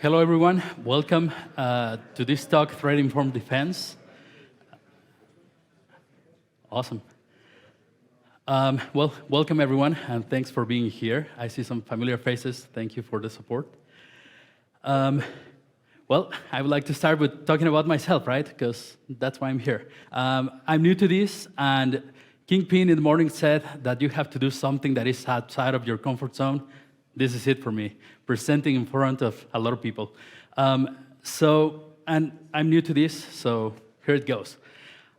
Hello, everyone. Welcome to this talk, Threat-Informed Defense. Awesome. Well, welcome, everyone, and thanks for being here. I see some familiar faces. Thank you for the support. Well, I would like to start with talking about myself, right? Because that's why I'm here. I'm new to this, and Kingpin in the morning said that you have to do something that is outside of your comfort zone. This is it for me, presenting in front of a lot of people. And I'm new to this, so here it goes.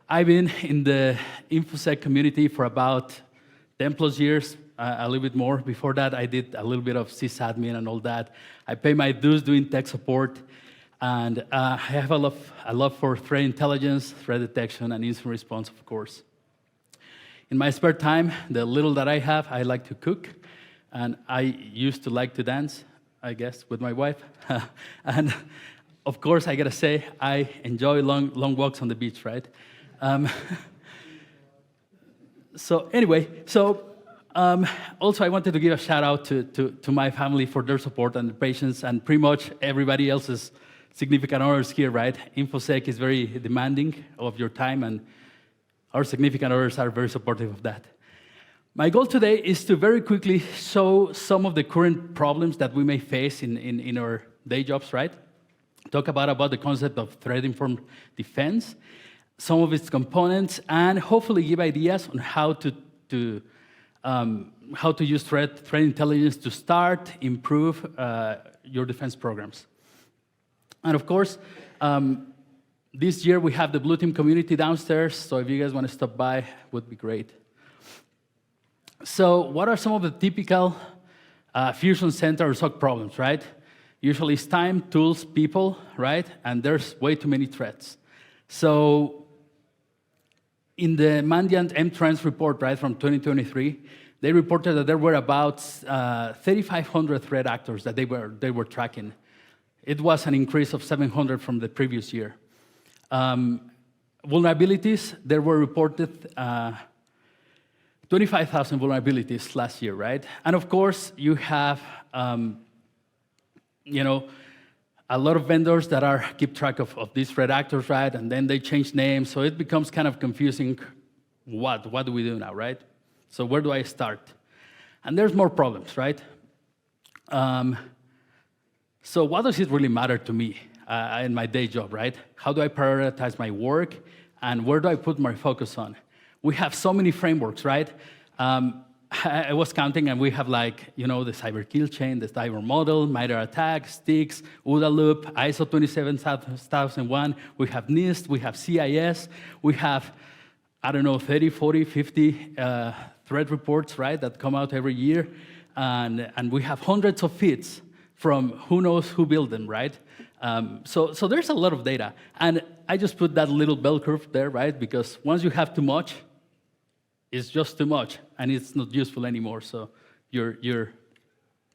I've been in the InfoSec community for about 10 plus years, a little bit more. Before that, I did a little bit of sysadmin and all that. I pay my dues doing tech support, and I have a love for threat intelligence, threat detection, and incident response, of course. In my spare time, the little that I have, I like to cook. And I used to like to dance, I guess, with my wife. And of course, I gotta say, I enjoy long walks on the beach, right? Also, I wanted to give a shout out to my family for their support and patience, and pretty much everybody else's significant others here, right? InfoSec is very demanding of your time, and our significant others are very supportive of that. My goal today is to very quickly show some of the current problems that we may face in our day jobs, right? Talk about the concept of threat-informed defense, some of its components, and hopefully give ideas on how to use threat intelligence to start, improve your defense programs. And of course, this year we have the Blue Team community downstairs, so if you guys want to stop by, would be great. So what are some of the typical Fusion Center or SOC problems, right? Usually it's time, tools, people, right? And there's way too many threats. So in the Mandiant M-Trends report, right, from 2023, they reported that there were about 3,500 threat actors that they were tracking. It was an increase of 700 from the previous year. Vulnerabilities, there were reported 25,000 vulnerabilities last year, right? And of course, you have, a lot of vendors that keep track of these threat actors, right? And then they change names, so it becomes kind of confusing. What do we do now, right? So where do I start? And there's more problems, right? So what does it really matter to me in my day job, right? How do I prioritize my work, and where do I put my focus on? We have so many frameworks, right? I was counting, and we have the cyber kill chain, the cyber model, MITRE ATT&CK, STIX, OODA loop, ISO 27001. We have NIST, we have CIS, we have, 30, 40, 50 threat reports, right, that come out every year. And we have hundreds of feeds from who knows who built them, right? So there's a lot of data. And I just put that little bell curve there, right? Because once you have too much, it's just too much, and it's not useful anymore. So the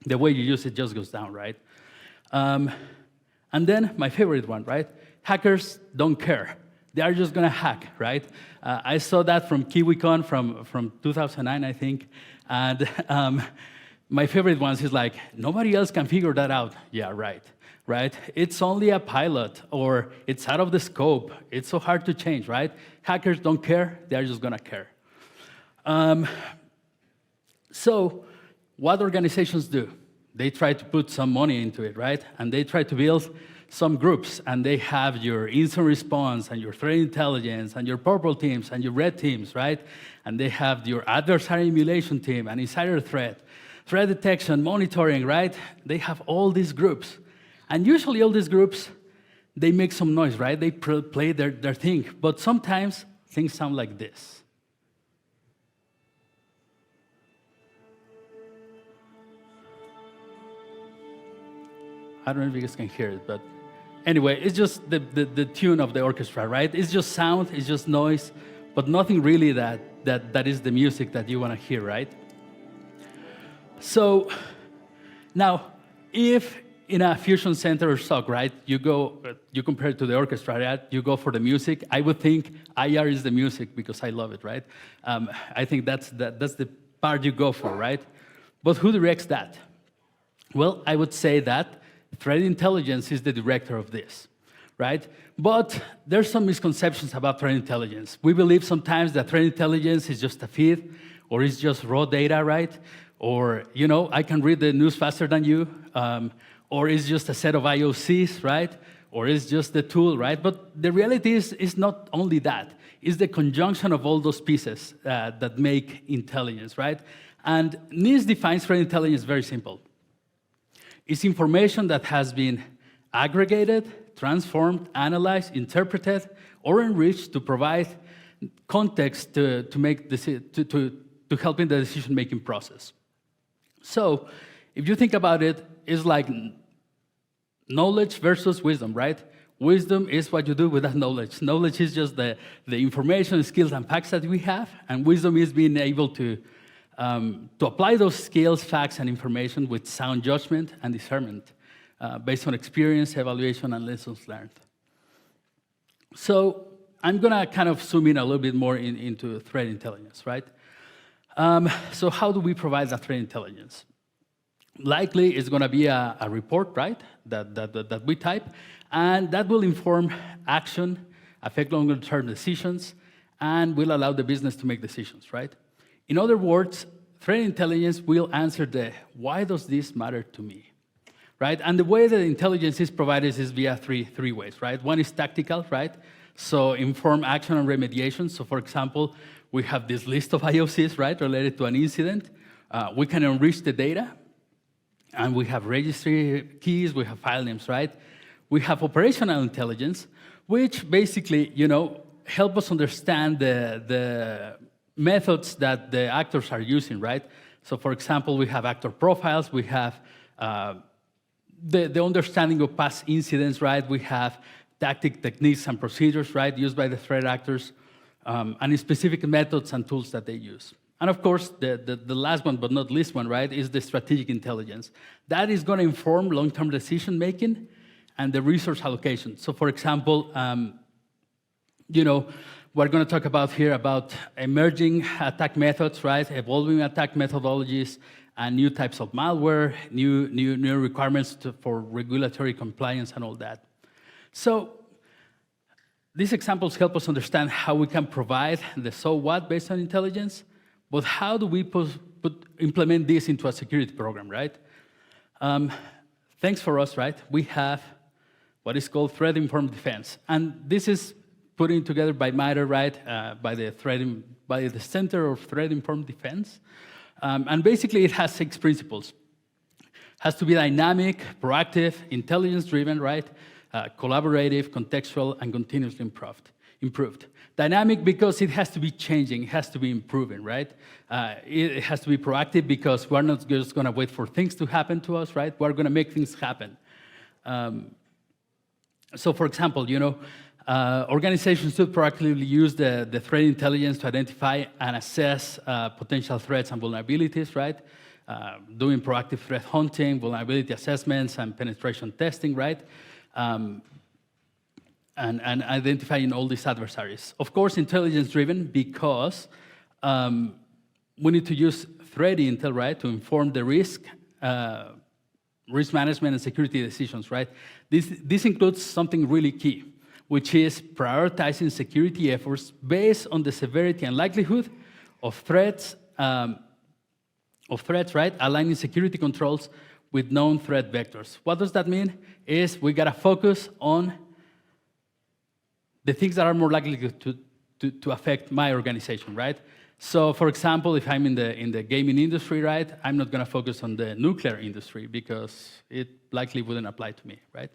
way you use it just goes down, right? And then my favorite one, right? Hackers don't care. They are just gonna hack, right? I saw that from KiwiCon from 2009, I think. And my favorite ones is like, nobody else can figure that out. Yeah, right? It's only a pilot, or it's out of the scope. It's so hard to change, right? Hackers don't care. They are just gonna care. So what organizations do? They try to put some money into it, right? And they try to build some groups, and they have your incident response and your threat intelligence and your purple teams and your red teams, right? And they have your adversary emulation team and insider threat detection, monitoring, right? They have all these groups. And usually all these groups, they make some noise, right? They play their thing. But sometimes things sound like this. I don't know if you guys can hear it, but anyway, it's just the tune of the orchestra, right? It's just sound, it's just noise, but nothing really that is the music that you want to hear, right? So now, if in a fusion center or SOC, right, you compare it to the orchestra, right? You go for the music. I would think IR is the music because I love it, right? I think that's the part you go for, right? But who directs that? Well, I would say that threat intelligence is the director of this, right? But there's some misconceptions about threat intelligence. We believe sometimes that threat intelligence is just a feed, or it's just raw data, right? Or, I can read the news faster than you, or it's just a set of IOCs, right? Or it's just the tool, right? But the reality is not only that. It's the conjunction of all those pieces that make intelligence, right? And NIST defines threat intelligence very simple. It's information that has been aggregated, transformed, analyzed, interpreted, or enriched to provide context to help in the decision-making process. So, if you think about it, it's like knowledge versus wisdom, right? Wisdom is what you do with that knowledge. Knowledge is just the information, skills, and facts that we have, and wisdom is being able to apply those skills, facts, and information with sound judgment and discernment based on experience, evaluation, and lessons learned. So I'm going to kind of zoom in a little bit more into threat intelligence, right? So how do we provide that threat intelligence? Likely, it's going to be a report, right, that we type, and that will inform action, affect longer-term decisions, and will allow the business to make decisions, right? In other words, threat intelligence will answer the, why does this matter to me, right? And the way that intelligence is provided is via three ways, right? One is tactical, right? So inform action and remediation. So for example, we have this list of IOCs, right, related to an incident. We can enrich the data, and we have registry keys, we have file names, right? We have operational intelligence, which basically, help us understand the methods that the actors are using, right? So for example, we have actor profiles, we have the understanding of past incidents, right? We have techniques and procedures, right, used by the threat actors, and specific methods and tools that they use. And of course, the last one, but not least one, right, is the strategic intelligence. That is going to inform long-term decision-making and the resource allocation. So for example, we're going to talk about here about emerging attack methods, right, evolving attack methodologies, and new types of malware, new requirements for regulatory compliance and all that. So these examples help us understand how we can provide the so what based on intelligence, but how do we implement this into a security program, right? Thanks for us, right? We have what is called threat-informed defense. And this is put in together by MITRE, right, by the Center of Threat-Informed Defense. And basically, it has 6 principles. It has to be dynamic, proactive, intelligence-driven, right, collaborative, contextual, and continuously improved. Dynamic because it has to be changing, it has to be improving, right? It has to be proactive because we're not just going to wait for things to happen to us, right? We're going to make things happen. So, for example, organizations should proactively use the threat intelligence to identify and assess potential threats and vulnerabilities, right? Doing proactive threat hunting, vulnerability assessments, and penetration testing, right? And identifying all these adversaries. Of course, intelligence-driven because we need to use threat intel, right, to inform the risk management and security decisions, right? This includes something really key, which is prioritizing security efforts based on the severity and likelihood of threats, right? Aligning security controls with known threat vectors. What does that mean? Is we gotta focus on the things that are more likely to affect my organization, right? So, for example, if I'm in the gaming industry, right, I'm not gonna focus on the nuclear industry because it likely wouldn't apply to me, right?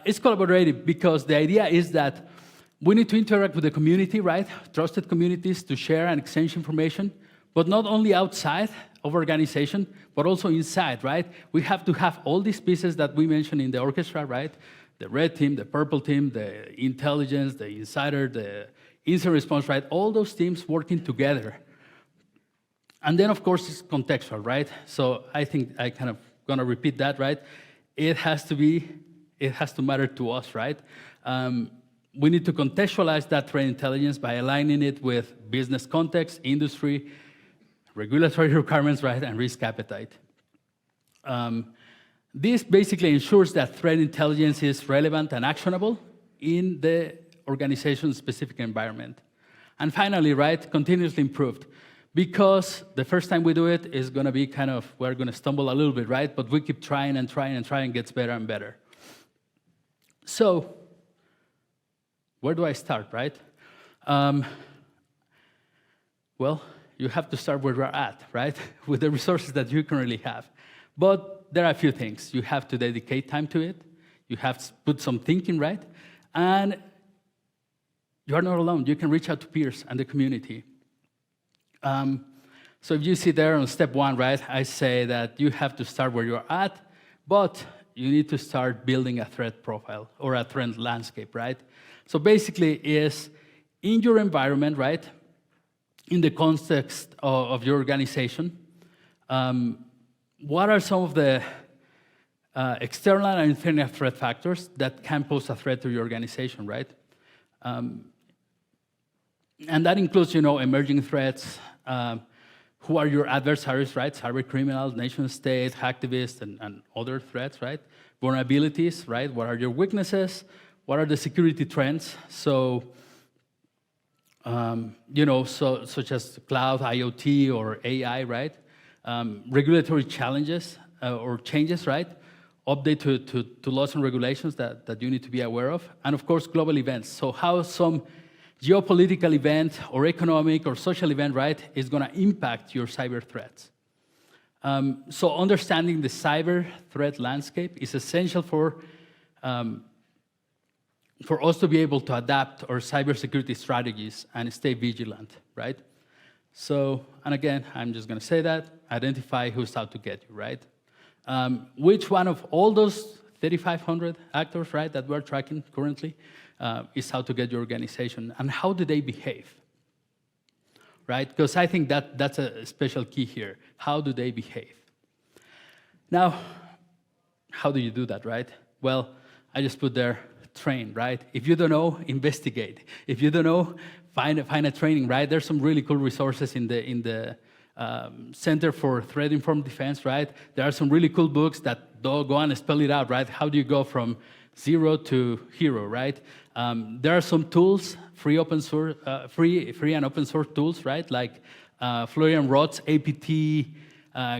It's collaborative because the idea is that we need to interact with the community, right? Trusted communities to share and exchange information, but not only outside of organization, but also inside, right? We have to have all these pieces that we mentioned in the orchestra, right? The red team, the purple team, the intelligence, the insider, the incident response, right? All those teams working together. And then, of course, it's contextual, right? So I think I kind of gonna repeat that, right? It has to matter to us, right? We need to contextualize that threat intelligence by aligning it with business context, industry, regulatory requirements, right, and risk appetite. This basically ensures that threat intelligence is relevant and actionable in the organization's specific environment. And finally, right, continuously improved. Because the first time we do it is going to be kind of, we're going to stumble a little bit, right? But we keep trying and trying and trying, gets better and better. So, where do I start, right? Well, you have to start where you're at, right? With the resources that you currently have. But there are a few things. You have to dedicate time to it. You have to put some thinking, right? And you are not alone. You can reach out to peers and the community. So if you see there on step 1, right, I say that you have to start where you're at, but you need to start building a threat profile or a threat landscape, right? So basically is in your environment, right, in the context of your organization, what are some of the external and internal threat factors that can pose a threat to your organization, right? And that includes, emerging threats, who are your adversaries, right? Cyber criminals, nation state, hacktivists, and other threats, right? Vulnerabilities, right? What are your weaknesses? What are the security trends? So, such as cloud, IoT, or AI, right? Regulatory challenges or changes, right? Update to laws and regulations that you need to be aware of. And of course, global events. So how some geopolitical event or economic or social event, right, is going to impact your cyber threats. So understanding the cyber threat landscape is essential for us to be able to adapt our cybersecurity strategies and stay vigilant, right? So, and again, I'm just going to say that, identify who's out to get you, right? Which one of all those 3,500 actors, right, that we're tracking currently, is how to get your organization, and how do they behave, right? Because I think that's a special key here. How do they behave? Now, how do you do that, right? Well, I just put there, train, right? If you don't know, investigate. If you don't know, find a training, right? There's some really cool resources in the Center for Threat Informed Defense, right? There are some really cool books that go and spell it out, right? How do you go from zero to hero, right? There are some tools, free and open source tools, right? Like Florian Roth's APT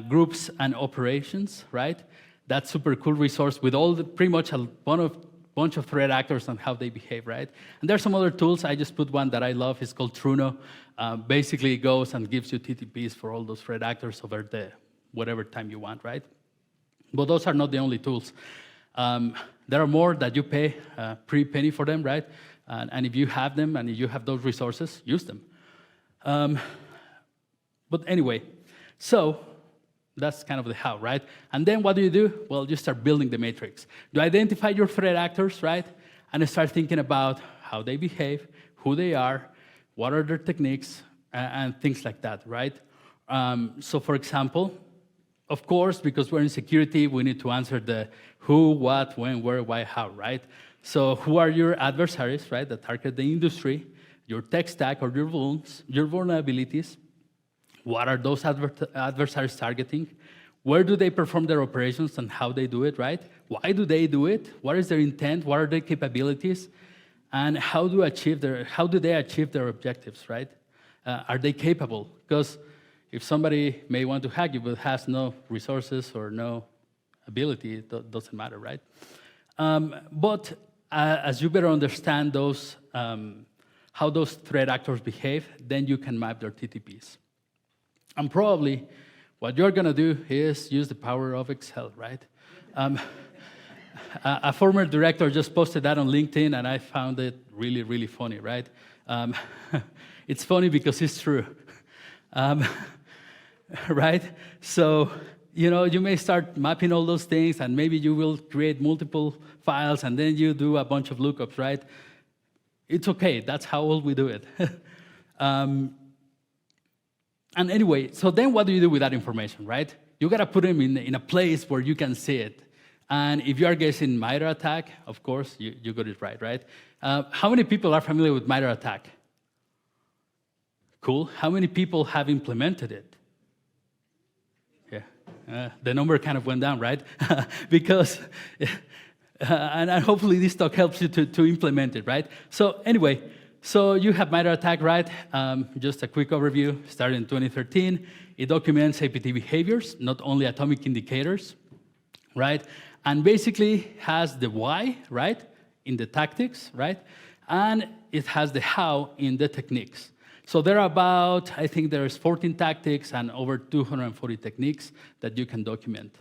groups and operations, right? That's super cool resource with all pretty much a bunch of threat actors and how they behave, right? And there's some other tools. I just put one that I love. It's called Truno. Basically, it goes and gives you TTPs for all those threat actors over the whatever time you want, right? But those are not the only tools. There are more that you pay pretty penny for them, right? And if you have them and if you have those resources, use them. But anyway, so that's kind of the how, right? And then what do? Well, you start building the matrix. You identify your threat actors, right? And start thinking about how they behave, who they are, what are their techniques, and things like that, right? So for example, of course, because we're in security, we need to answer the who, what, when, where, why, how, right? So who are your adversaries, right, that target the industry, your tech stack or your vulnerabilities? What are those adversaries targeting? Where do they perform their operations and how they do it, right? Why do they do it? What is their intent? What are their capabilities? And how do they achieve their objectives, right? Are they capable? Because if somebody may want to hack you but has no resources or no ability, it doesn't matter, right? But as you better understand those, how those threat actors behave, then you can map their TTPs. And probably what you're going to do is use the power of Excel, right? A former director just posted that on LinkedIn, and I found it really, really funny, right? It's funny because it's true. Right? So, you may start mapping all those things, and maybe you will create multiple files, and then you do a bunch of lookups, right? It's okay. That's how we do it. And anyway, so then what do you do with that information, right? You got to put them in a place where you can see it. And if you are guessing MITRE ATT&CK, of course, you got it right? How many people are familiar with MITRE ATT&CK? Cool. How many people have implemented it? Yeah. The number kind of went down, right? Because, and hopefully this talk helps you to implement it, right? So anyway, so you have MITRE ATT&CK, right? Just a quick overview, started in 2013. It documents APT behaviors, not only atomic indicators, right? And basically has the why, right, in the tactics, right? And it has the how in the techniques. So there are about, I think there's 14 tactics and over 240 techniques that you can document.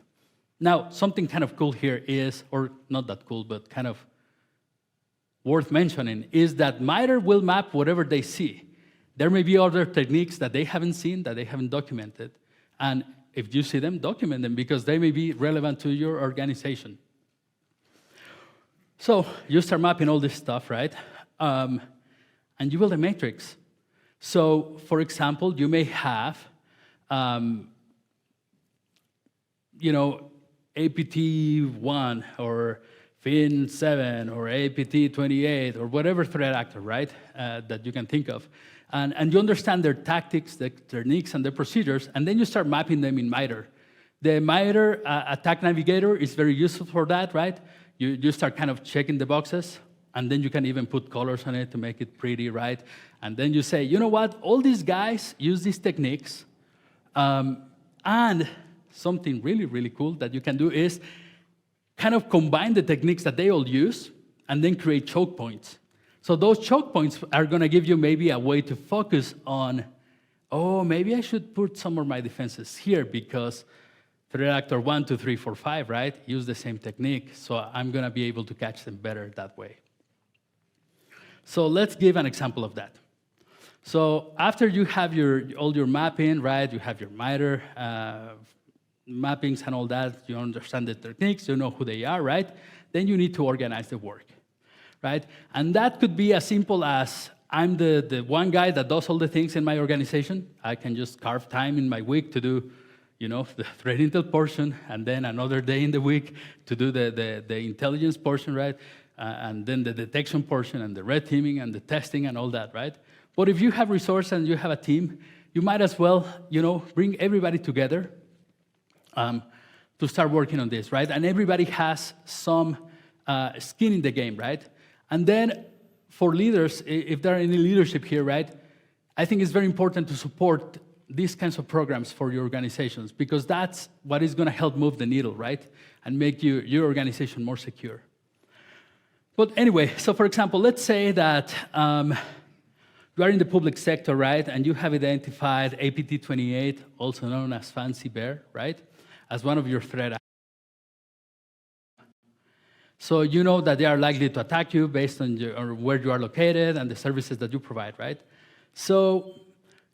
Now, something kind of cool here is, or not that cool, but kind of worth mentioning, is that MITRE will map whatever they see. There may be other techniques that they haven't seen, that they haven't documented. And if you see them, document them, because they may be relevant to your organization. So you start mapping all this stuff, right? And you build a matrix. So, for example, you may have, APT1 or FIN7 or APT28 or whatever threat actor, right, that you can think of. And you understand their tactics, their techniques, and their procedures, and then you start mapping them in MITRE. The MITRE attack navigator is very useful for that, right? You start kind of checking the boxes, and then you can even put colors on it to make it pretty, right? And then you say, you know what? All these guys use these techniques, and something really, really cool that you can do is kind of combine the techniques that they all use and then create choke points. So those choke points are going to give you maybe a way to focus on, oh, maybe I should put some of my defenses here because threat actor 1, 2, 3, 4, 5, right, use the same technique, so I'm going to be able to catch them better that way. So let's give an example of that. So after you have all your mapping, right, you have your MITRE mappings and all that, you understand the techniques, you know who they are, right? Then you need to organize the work, right? And that could be as simple as I'm the one guy that does all the things in my organization. I can just carve time in my week to do, the threat intel portion, and then another day in the week to do the intelligence portion, right? And then the detection portion and the red teaming and the testing and all that, right? But if you have resources and you have a team, you might as well, bring everybody together to start working on this, right? And everybody has some skin in the game, right? And then for leaders, if there are any leadership here, right, I think it's very important to support these kinds of programs for your organizations, because that's what is going to help move the needle, right? And make your organization more secure. But anyway, so for example, let's say that you are in the public sector, right? And you have identified APT28, also known as Fancy Bear, right? As one of your threat actors. So you know that they are likely to attack you based on where you are located and the services that you provide, right? So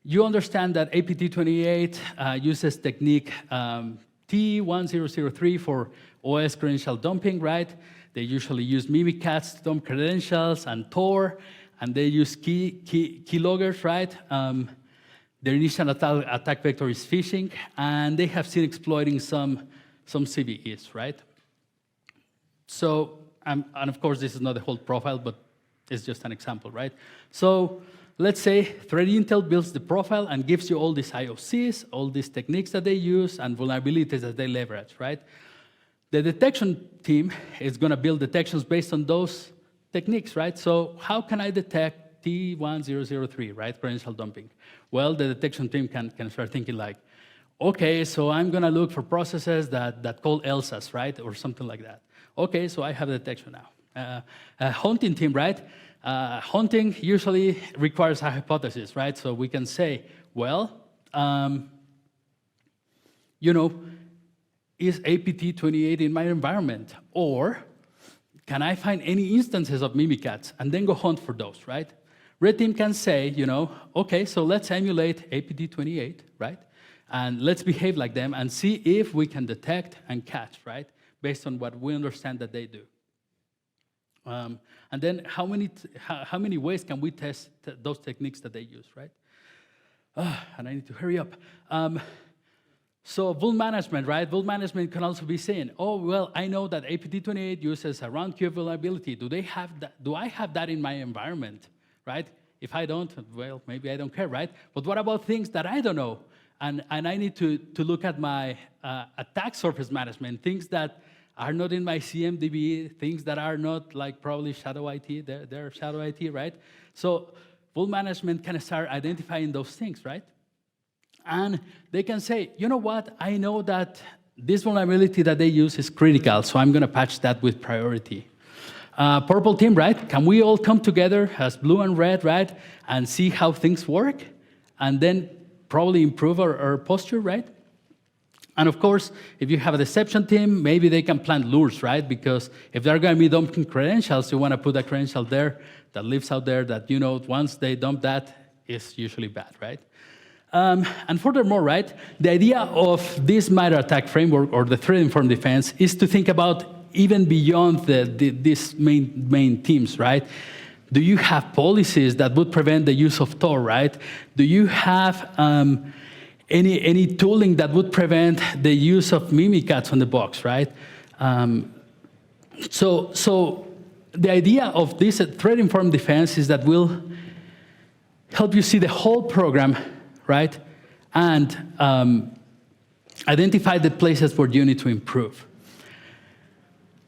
you understand that APT28 uses technique T1003 for OS credential dumping, right? They usually use Mimikatz to dump credentials and Tor, and they use keyloggers, right? Their initial attack vector is phishing, and they have seen exploiting some CVEs, right? So, and of course, this is not the whole profile, but it's just an example, right? So let's say threat intel builds the profile and gives you all these IOCs, all these techniques that they use, and vulnerabilities that they leverage, right? The detection team is going to build detections based on those techniques, right? So how can I detect T1003, right, credential dumping? Well, the detection team can start thinking like, okay, so I'm going to look for processes that call ELSAs, right, or something like that. Okay, so I have the detection now. A hunting team, right? Hunting usually requires a hypothesis, right? So we can say, well, is APT28 in my environment? Or can I find any instances of Mimikatz and then go hunt for those, right? Red team can say, okay, so let's emulate APT28, right? And let's behave like them and see if we can detect and catch, right? Based on what we understand that they do. And then how many ways can we test those techniques that they use, right? And I need to hurry up. So vul management, right? Vul management can also be saying, oh, well, I know that APT28 uses a round queue vulnerability. Do I have that in my environment, right? If I don't, well, maybe I don't care, right? But what about things that I don't know? and I need to look at my attack surface management, things that are not in my CMDB, things that are not like probably shadow IT, they're shadow IT, right? So full management can start identifying those things, right? And they can say, you know what, I know that this vulnerability that they use is critical, so I'm gonna patch that with priority. Purple team, right? Can we all come together as blue and red, right? And see how things work, and then probably improve our posture, right? And of course, if you have a deception team, maybe they can plant lures, right? Because if they're gonna be dumping credentials, you wanna put a credential there that lives out there that, you know, once they dump that, is usually bad, right? And furthermore, right, the idea of this MITRE ATT&CK framework, or the threat-informed defense, is to think about even beyond these main themes, right? Do you have policies that would prevent the use of Tor, right? Do you have any tooling that would prevent the use of Mimikatz on the box, right? So the idea of this threat-informed defense is that we'll help you see the whole program, right? And identify the places where you need to improve.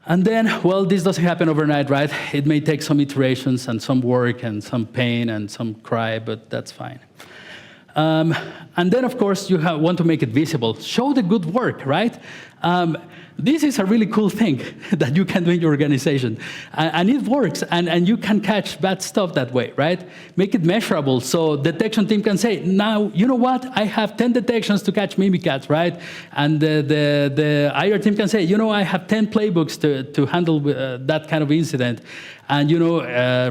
And then, well, this doesn't happen overnight, right? It may take some iterations and some work and some pain and some cry, but that's fine. And then, of course, you want to make it visible. Show the good work, right? This is a really cool thing that you can do in your organization. And it works, and you can catch bad stuff that way, right? Make it measurable, so detection team can say, now, you know what? I have 10 detections to catch Mimikatz, right? And the IR team can say, you know, I have 10 playbooks to handle that kind of incident. And, you know,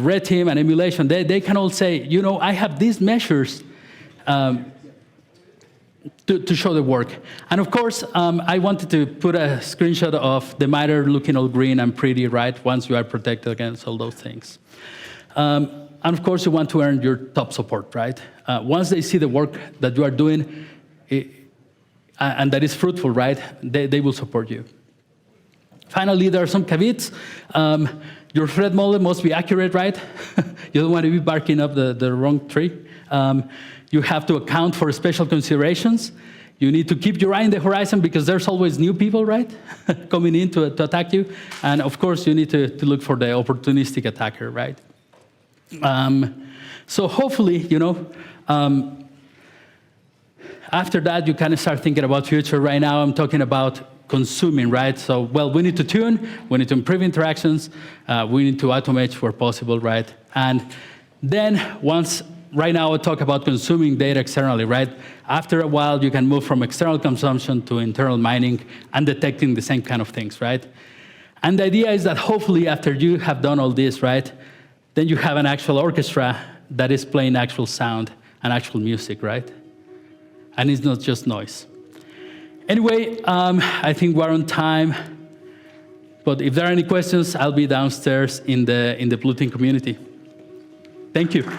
red team and emulation, they can all say, you know, I have these measures to show the work. And of course, I wanted to put a screenshot of the MITRE looking all green and pretty, right, once you are protected against all those things. And of course, you want to earn your top support, right? Once they see the work that you are doing, and that is fruitful, right, they will support you. Finally, there are some caveats. Your threat model must be accurate, right? You don't want to be barking up the wrong tree. You have to account for special considerations. You need to keep your eye on the horizon because there's always new people, right, coming in to attack you. And of course, you need to look for the opportunistic attacker, right? So hopefully, you know, after that, you kind of start thinking about future. Right now, I'm talking about consuming, right? So, well, we need to tune, we need to improve interactions, we need to automate where possible, right? And then once, right now, I talk about consuming data externally, right? After a while, you can move from external consumption to internal mining and detecting the same kind of things, right? And the idea is that hopefully after you have done all this, right, then you have an actual orchestra that is playing actual sound and actual music, right? And it's not just noise. Anyway, I think we're on time. But if there are any questions, I'll be downstairs in the Blue Team community. Thank you.